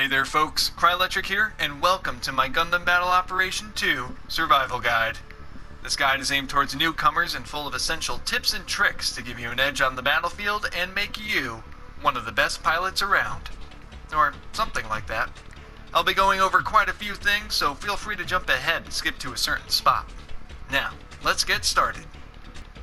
Hey there folks, Cryelectric here, and welcome to my Gundam Battle Operation 2 Survival Guide. This guide is aimed towards newcomers and full of essential tips and tricks to give you an edge on the battlefield and make you one of the best pilots around. Or something like that. I'll be going over quite a few things, so feel free to jump ahead and skip to a certain spot. Now, let's get started.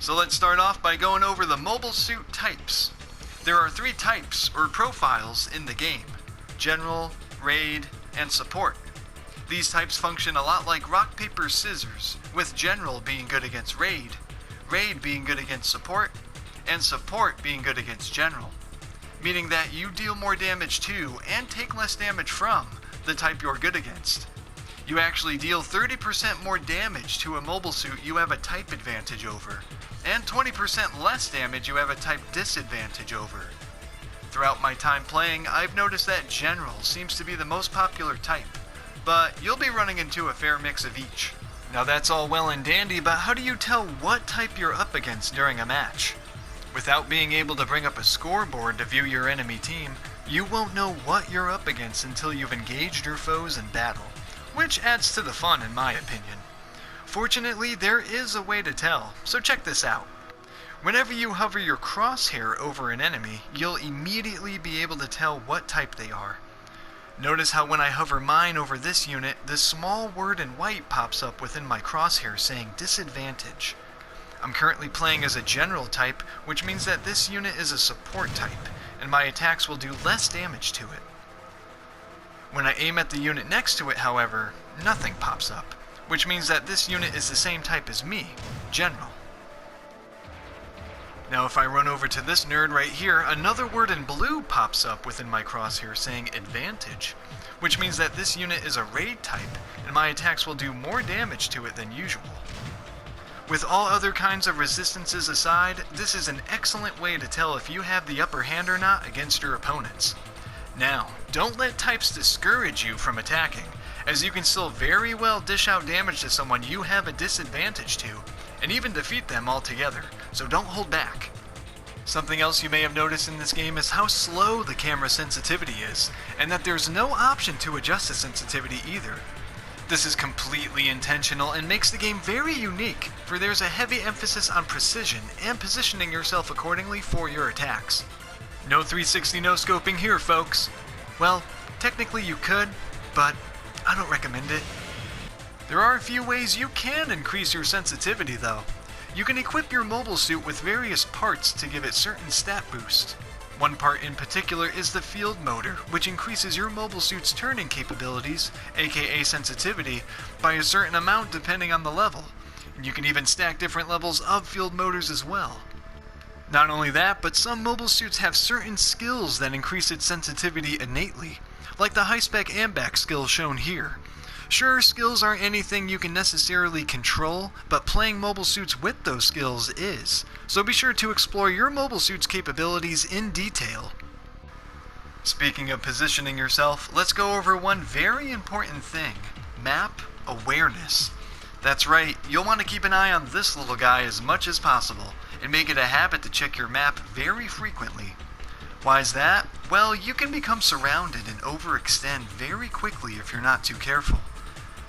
So let's start off by going over the mobile suit types. There are 3 types, or profiles, in the game. General, Raid, and Support. These types function a lot like rock, paper, scissors, with General being good against Raid, Raid being good against Support, and Support being good against General. Meaning that you deal more damage to, and take less damage from, the type you're good against. You actually deal 30% more damage to a mobile suit you have a type advantage over, and 20% less damage you have a type disadvantage over. Throughout my time playing, I've noticed that General seems to be the most popular type, but you'll be running into a fair mix of each. Now that's all well and dandy, but how do you tell what type you're up against during a match? Without being able to bring up a scoreboard to view your enemy team, you won't know what you're up against until you've engaged your foes in battle, which adds to the fun in my opinion. Fortunately, there is a way to tell, so check this out. Whenever you hover your crosshair over an enemy, you'll immediately be able to tell what type they are. Notice how when I hover mine over this unit, this small word in white pops up within my crosshair saying disadvantage. I'm currently playing as a general type, which means that this unit is a support type, and my attacks will do less damage to it. When I aim at the unit next to it, however, nothing pops up, which means that this unit is the same type as me, general. Now if I run over to this nerd right here, another word in blue pops up within my crosshair saying advantage, which means that this unit is a raid type, and my attacks will do more damage to it than usual. With all other kinds of resistances aside, this is an excellent way to tell if you have the upper hand or not against your opponents. Now, don't let types discourage you from attacking, as you can still very well dish out damage to someone you have a disadvantage to, and even defeat them altogether, so don't hold back. Something else you may have noticed in this game is how slow the camera sensitivity is, and that there's no option to adjust the sensitivity either. This is completely intentional and makes the game very unique, for there's a heavy emphasis on precision and positioning yourself accordingly for your attacks. No 360 no-scoping here, folks. Well, technically you could, but I don't recommend it. There are a few ways you can increase your sensitivity though. You can equip your mobile suit with various parts to give it certain stat boost. One part in particular is the field motor, which increases your mobile suit's turning capabilities, aka sensitivity, by a certain amount depending on the level. You can even stack different levels of field motors as well. Not only that, but some mobile suits have certain skills that increase its sensitivity innately, like the high-spec AMBAC skill shown here. Sure, skills aren't anything you can necessarily control, but playing mobile suits with those skills is, so be sure to explore your mobile suit's capabilities in detail. Speaking of positioning yourself, let's go over one very important thing: map awareness. That's right, you'll want to keep an eye on this little guy as much as possible, and make it a habit to check your map very frequently. Why is that? Well, you can become surrounded and overextend very quickly if you're not too careful.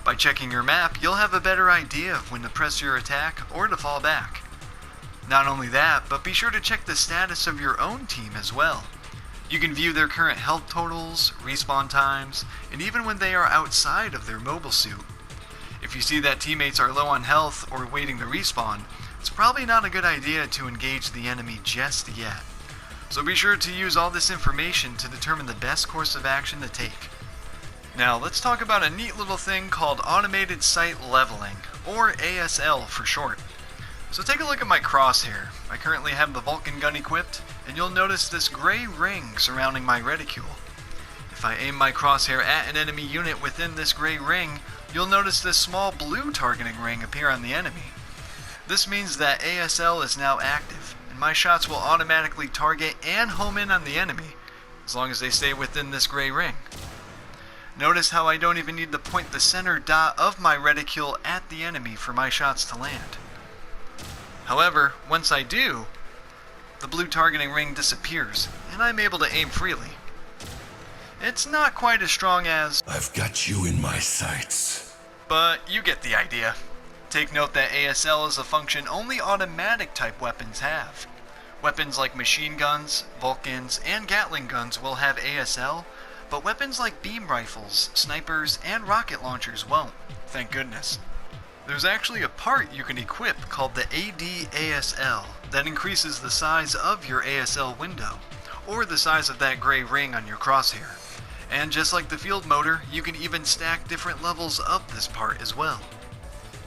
By checking your map, you'll have a better idea of when to press your attack or to fall back. Not only that, but be sure to check the status of your own team as well. You can view their current health totals, respawn times, and even when they are outside of their mobile suit. If you see that teammates are low on health or waiting to respawn, it's probably not a good idea to engage the enemy just yet. So be sure to use all this information to determine the best course of action to take. Now let's talk about a neat little thing called Automated Sight Leveling, or ASL for short. So take a look at my crosshair. I currently have the Vulcan gun equipped, and you'll notice this gray ring surrounding my reticule. If I aim my crosshair at an enemy unit within this gray ring, you'll notice this small blue targeting ring appear on the enemy. This means that ASL is now active, and my shots will automatically target and home in on the enemy, as long as they stay within this gray ring. Notice how I don't even need to point the center dot of my reticule at the enemy for my shots to land. However, once I do, the blue targeting ring disappears, and I'm able to aim freely. It's not quite as strong as, I've got you in my sights. but you get the idea. Take note that ASL is a function only automatic type weapons have. Weapons like machine guns, Vulcans, and Gatling guns will have ASL, but weapons like beam rifles, snipers, and rocket launchers won't, thank goodness. There's actually a part you can equip called the AD-ASL that increases the size of your ASL window, or the size of that gray ring on your crosshair. And just like the field motor, you can even stack different levels of this part as well.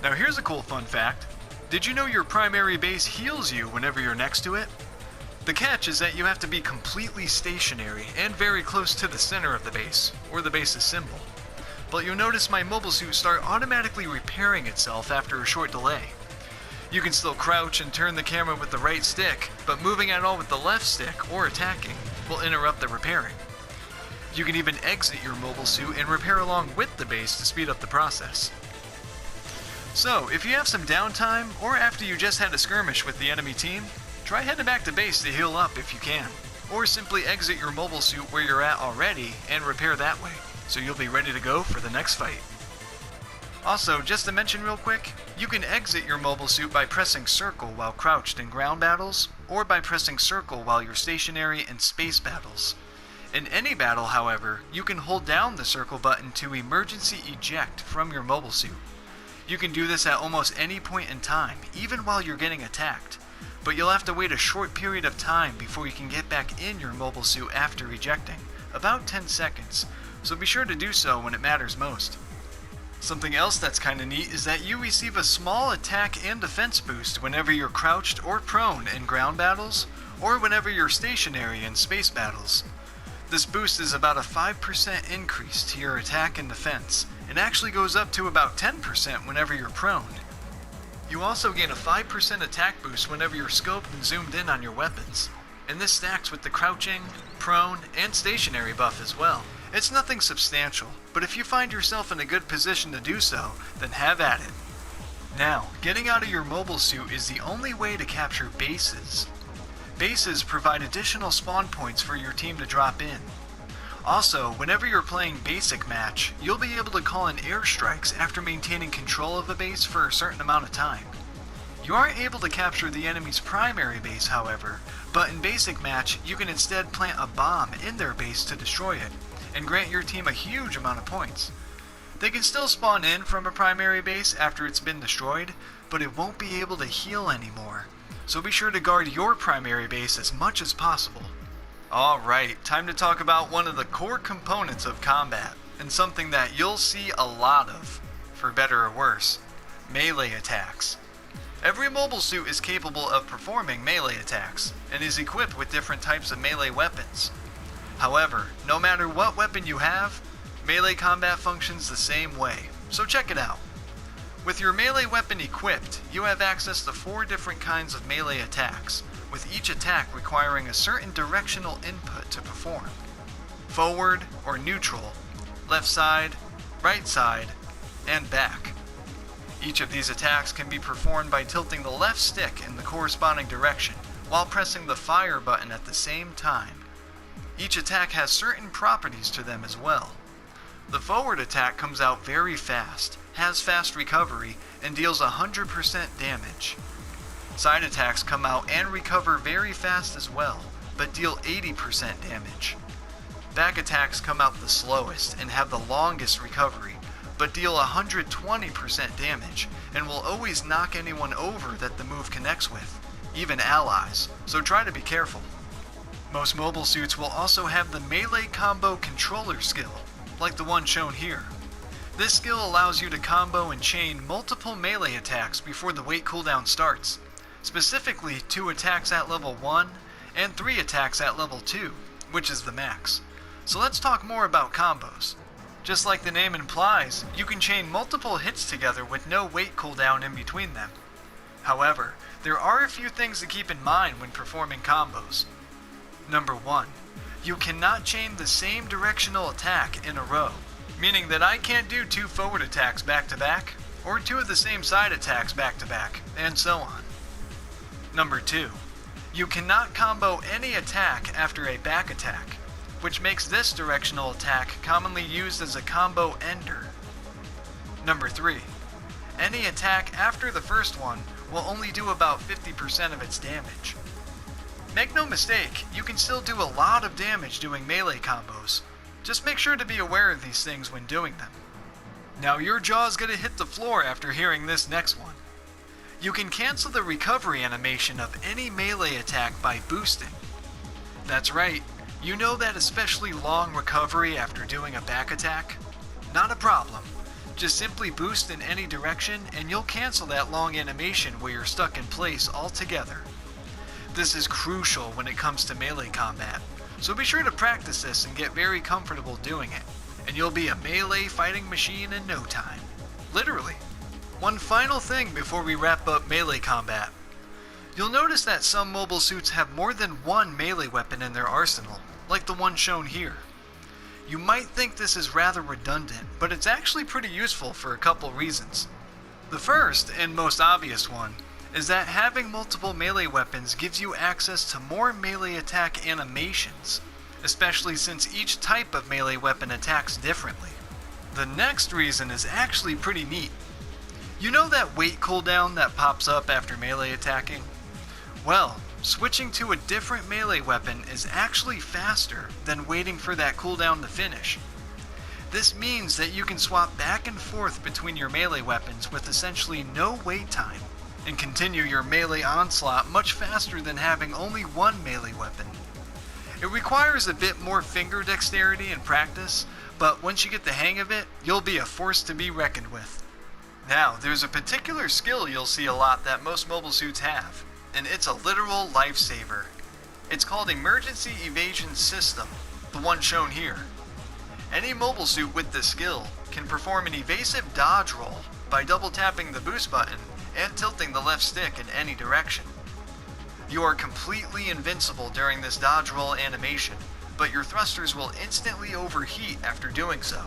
Now here's a cool fun fact. Did you know your primary base heals you whenever you're next to it? The catch is that you have to be completely stationary and very close to the center of the base, or the base's symbol. But you'll notice my mobile suit start automatically repairing itself after a short delay. You can still crouch and turn the camera with the right stick, but moving at all with the left stick or attacking will interrupt the repairing. You can even exit your mobile suit and repair along with the base to speed up the process. So, if you have some downtime, or after you just had a skirmish with the enemy team, try heading back to base to heal up if you can, or simply exit your mobile suit where you're at already and repair that way, so you'll be ready to go for the next fight. Also, just to mention real quick, you can exit your mobile suit by pressing circle while crouched in ground battles, or by pressing circle while you're stationary in space battles. In any battle, however, you can hold down the circle button to emergency eject from your mobile suit. You can do this at almost any point in time, even while you're getting attacked, but you'll have to wait a short period of time before you can get back in your mobile suit after ejecting, about 10 seconds, so be sure to do so when it matters most. Something else that's kinda neat is that you receive a small attack and defense boost whenever you're crouched or prone in ground battles, or whenever you're stationary in space battles. This boost is about a 5% increase to your attack and defense, and actually goes up to about 10% whenever you're prone. You also gain a 5% attack boost whenever you're scoped and zoomed in on your weapons, and this stacks with the crouching, prone, and stationary buff as well. It's nothing substantial, but if you find yourself in a good position to do so, then have at it. Now, getting out of your mobile suit is the only way to capture bases. Bases provide additional spawn points for your team to drop in. Also, whenever you're playing basic match, you'll be able to call in airstrikes after maintaining control of a base for a certain amount of time. You aren't able to capture the enemy's primary base, however, but in basic match, you can instead plant a bomb in their base to destroy it, and grant your team a huge amount of points. They can still spawn in from a primary base after it's been destroyed, but it won't be able to heal anymore, so be sure to guard your primary base as much as possible. Alright, time to talk about one of the core components of combat, and something that you'll see a lot of, for better or worse: melee attacks. Every mobile suit is capable of performing melee attacks, and is equipped with different types of melee weapons. However, no matter what weapon you have, melee combat functions the same way, so check it out. With your melee weapon equipped, you have access to 4 different kinds of melee attacks, with each attack requiring a certain directional input to perform. Forward or neutral, left side, right side, and back. Each of these attacks can be performed by tilting the left stick in the corresponding direction, while pressing the fire button at the same time. Each attack has certain properties to them as well. The forward attack comes out very fast, has fast recovery, and deals 100% damage. Side attacks come out and recover very fast as well, but deal 80% damage. Back attacks come out the slowest and have the longest recovery, but deal 120% damage, and will always knock anyone over that the move connects with, even allies, so try to be careful. Most mobile suits will also have the melee combo controller skill, like the one shown here. This skill allows you to combo and chain multiple melee attacks before the weight cooldown starts, specifically 2 attacks at level 1 and 3 attacks at level 2, which is the max. So let's talk more about combos. Just like the name implies, you can chain multiple hits together with no weight cooldown in between them. However, there are a few things to keep in mind when performing combos. Number 1. You cannot chain the same directional attack in a row, meaning that I can't do 2 forward attacks back to back, or 2 of the same side attacks back to back, and so on. Number 2. You cannot combo any attack after a back attack. which makes this directional attack commonly used as a combo ender. Number 3. Any attack after the first one will only do about 50% of its damage. Make no mistake, you can still do a lot of damage doing melee combos. Just make sure to be aware of these things when doing them. Now your jaw's gonna hit the floor after hearing this next one. You can cancel the recovery animation of any melee attack by boosting. That's right, you know that especially long recovery after doing a back attack? Not a problem. Just simply boost in any direction and you'll cancel that long animation where you're stuck in place altogether. This is crucial when it comes to melee combat, so be sure to practice this and get very comfortable doing it, and you'll be a melee fighting machine in no time. Literally. One final thing before we wrap up melee combat. You'll notice that some mobile suits have more than one melee weapon in their arsenal, like the one shown here. You might think this is rather redundant, but it's actually pretty useful for a couple reasons. The first, and most obvious one, is that having multiple melee weapons gives you access to more melee attack animations, especially since each type of melee weapon attacks differently. The next reason is actually pretty neat. You know that weight cooldown that pops up after melee attacking? Well, switching to a different melee weapon is actually faster than waiting for that cooldown to finish. This means that you can swap back and forth between your melee weapons with essentially no wait time, and continue your melee onslaught much faster than having only one melee weapon. It requires a bit more finger dexterity and practice, but once you get the hang of it, you'll be a force to be reckoned with. Now, there's a particular skill you'll see a lot that most mobile suits have, and it's a literal lifesaver. It's called Emergency Evasion System, the one shown here. Any mobile suit with this skill can perform an evasive dodge roll by double tapping the boost button and tilting the left stick in any direction. You are completely invincible during this dodge roll animation, but your thrusters will instantly overheat after doing so,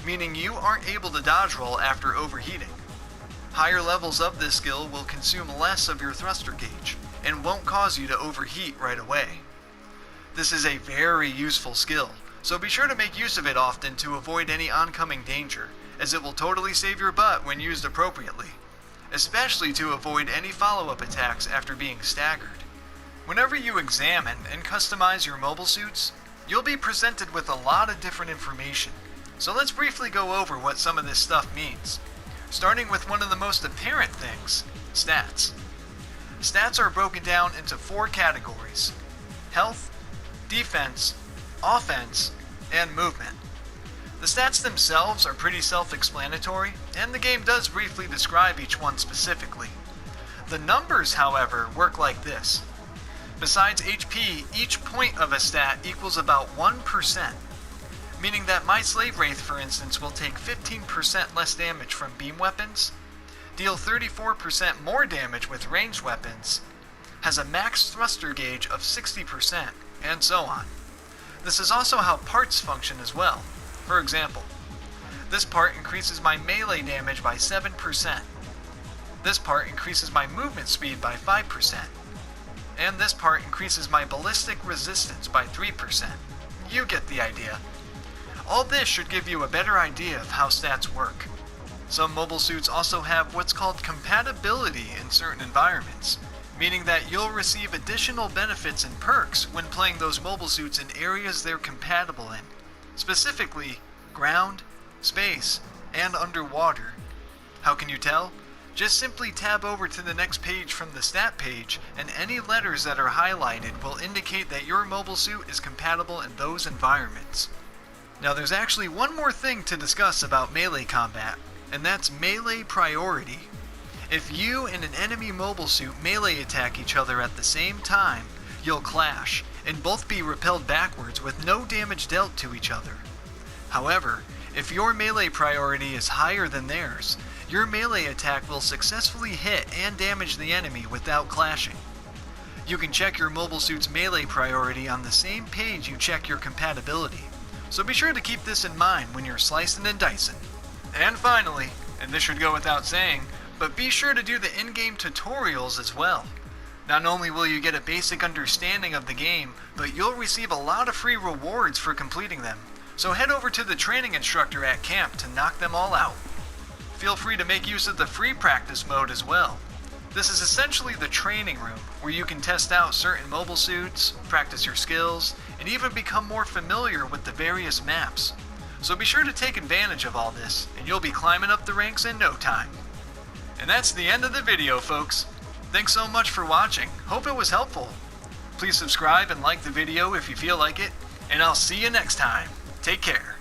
meaning you aren't able to dodge roll after overheating. Higher levels of this skill will consume less of your thruster gauge, and won't cause you to overheat right away. This is a very useful skill, so be sure to make use of it often to avoid any oncoming danger, as it will totally save your butt when used appropriately, especially to avoid any follow-up attacks after being staggered. Whenever you examine and customize your mobile suits, you'll be presented with a lot of different information. So let's briefly go over what some of this stuff means, starting with one of the most apparent things, stats. Stats are broken down into 4 categories: health, defense, offense, and movement. The stats themselves are pretty self-explanatory, and the game does briefly describe each one specifically. The numbers, however, work like this. Besides HP, each point of a stat equals about 1%. Meaning that my Slave Wraith, for instance, will take 15% less damage from beam weapons, deal 34% more damage with ranged weapons, has a max thruster gauge of 60%, and so on. This is also how parts function as well. For example, this part increases my melee damage by 7%, this part increases my movement speed by 5%, and this part increases my ballistic resistance by 3%. You get the idea. All this should give you a better idea of how stats work. Some mobile suits also have what's called compatibility in certain environments, meaning that you'll receive additional benefits and perks when playing those mobile suits in areas they're compatible in, specifically ground, space, and underwater. How can you tell? Just simply tab over to the next page from the stat page, and any letters that are highlighted will indicate that your mobile suit is compatible in those environments. Now there's actually one more thing to discuss about melee combat, and that's melee priority. If you and an enemy mobile suit melee attack each other at the same time, you'll clash, and both be repelled backwards with no damage dealt to each other. However, if your melee priority is higher than theirs, your melee attack will successfully hit and damage the enemy without clashing. You can check your mobile suit's melee priority on the same page you check your compatibility, so be sure to keep this in mind when you're slicing and dicing. And finally, and this should go without saying, but be sure to do the in-game tutorials as well. Not only will you get a basic understanding of the game, but you'll receive a lot of free rewards for completing them. So head over to the training instructor at camp to knock them all out. Feel free to make use of the free practice mode as well. This is essentially the training room, where you can test out certain mobile suits, practice your skills, and even become more familiar with the various maps. So be sure to take advantage of all this, and you'll be climbing up the ranks in no time. And that's the end of the video, folks. Thanks so much for watching. Hope it was helpful. Please subscribe and like the video if you feel like it, and I'll see you next time. Take care.